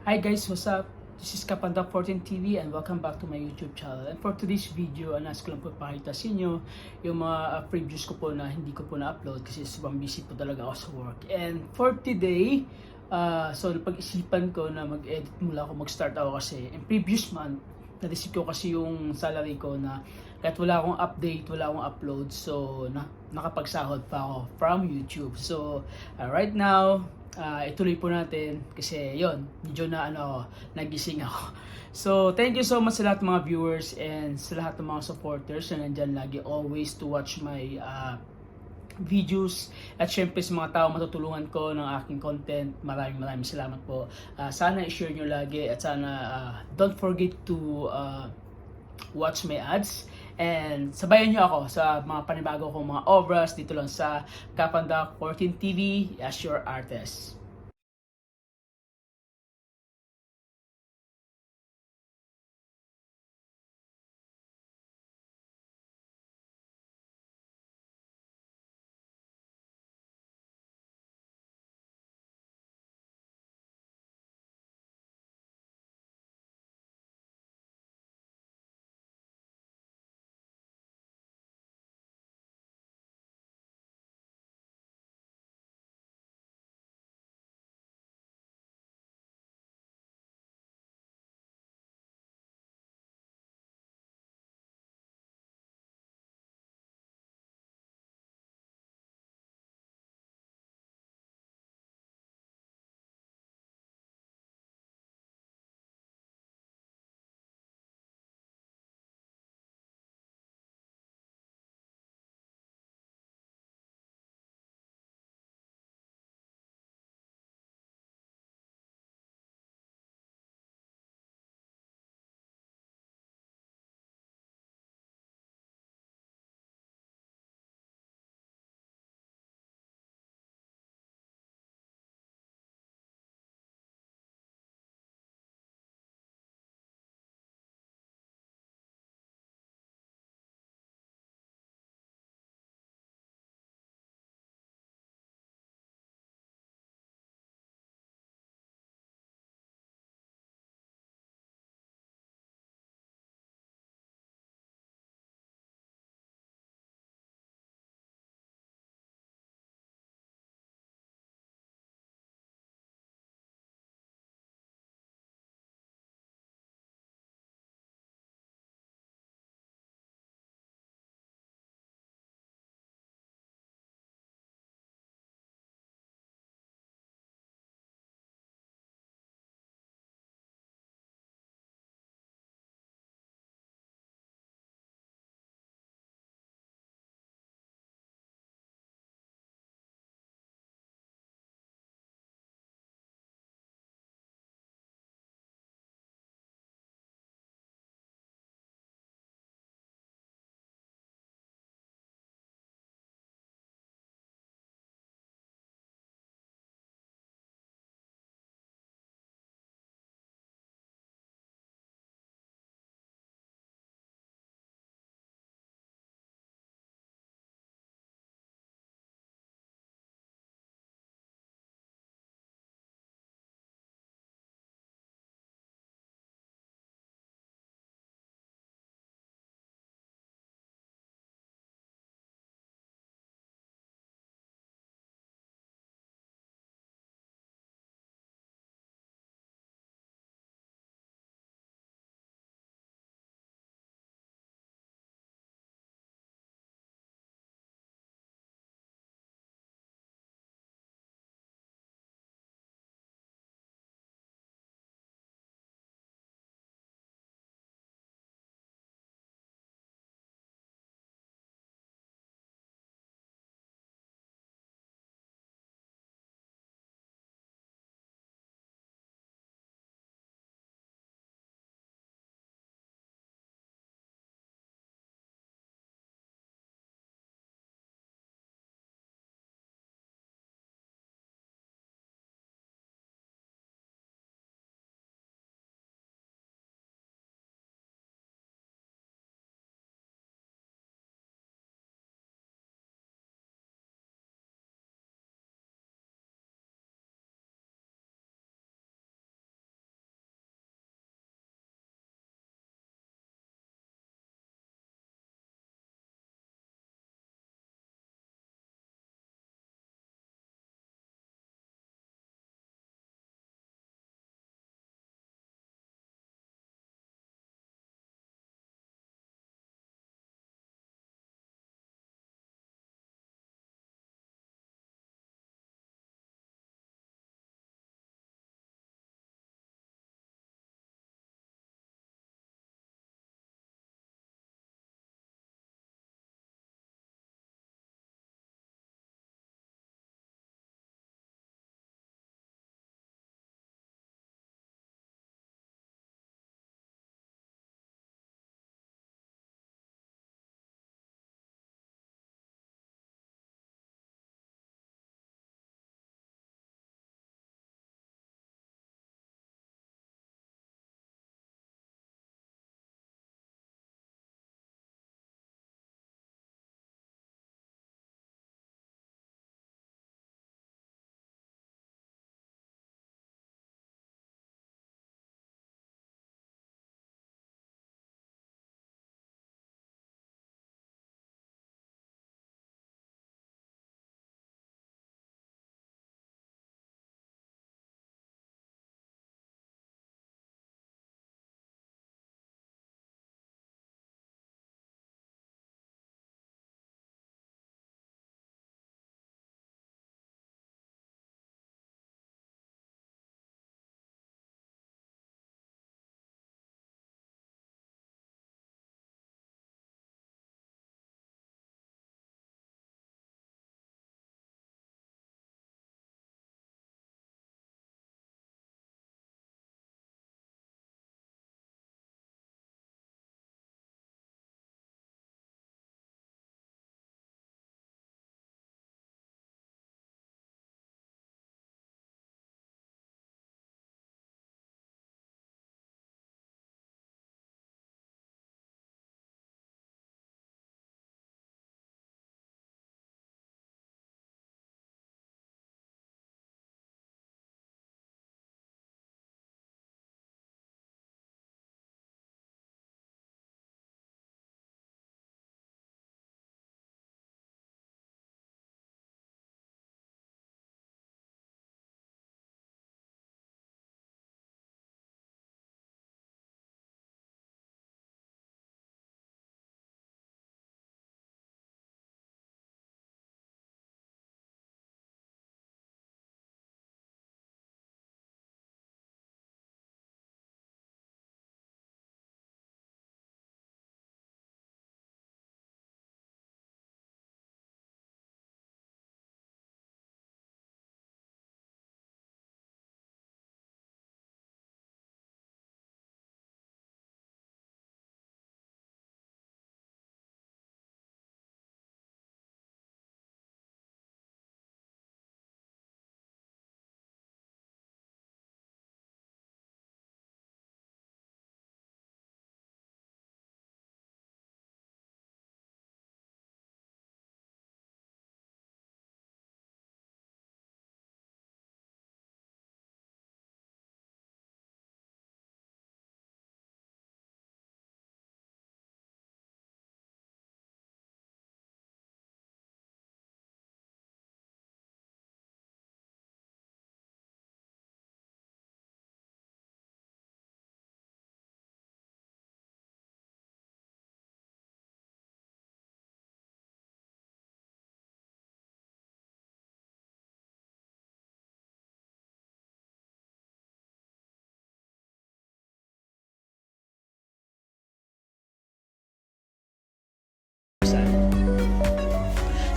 Hi guys, what's up? This is Kapanda 14 TV and welcome back to my YouTube channel. And for today's video, nais ko lang po pakita sa inyo yung mga previews ko po na hindi ko po na-upload kasi sobrang busy po talaga ako sa work. And for today, so napag-isipan ko na mag-edit mula ako, mag-start ako kasi in previous month, na-receive ko kasi yung salary ko na kahit wala akong update, wala akong upload, so nakapagsahod pa ako from YouTube. So right now, ituloy po natin kasi yon medyo na nagising ako. So thank you so much sa lahat ng mga viewers and sa lahat ng mga supporters na nandyan lagi always to watch my videos at syempre sa mga tao matutulungan ko ng aking content. Maraming salamat po. Sana i-share nyo lagi at sana don't forget to watch my ads and sabayan nyo ako sa mga panibago kong mga obras dito lang sa Kapanda 14 TV as your artist.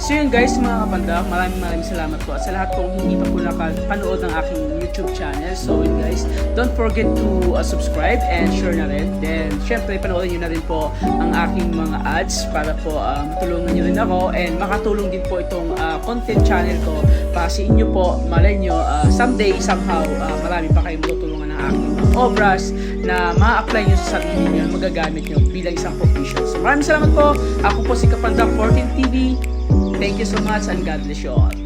So yun guys, mga kapandak, maraming salamat po. At sa lahat pong hindi pa po nakapanood ng aking YouTube channel. So yun guys, don't forget to subscribe and share na rin. Then syempre panoorin nyo na rin po ang aking mga ads para po matulungan nyo rin ako. And makatulong din po itong content channel ko para sa inyo po, malay nyo, someday, somehow, marami pa kayong matutulungan ng aking mga obras na ma-apply nyo sa sarili nyo, magagamit nyo bilang isang profession. So maraming salamat po. Ako po si Kapandak 14 TV. Thank you so much and God bless you all.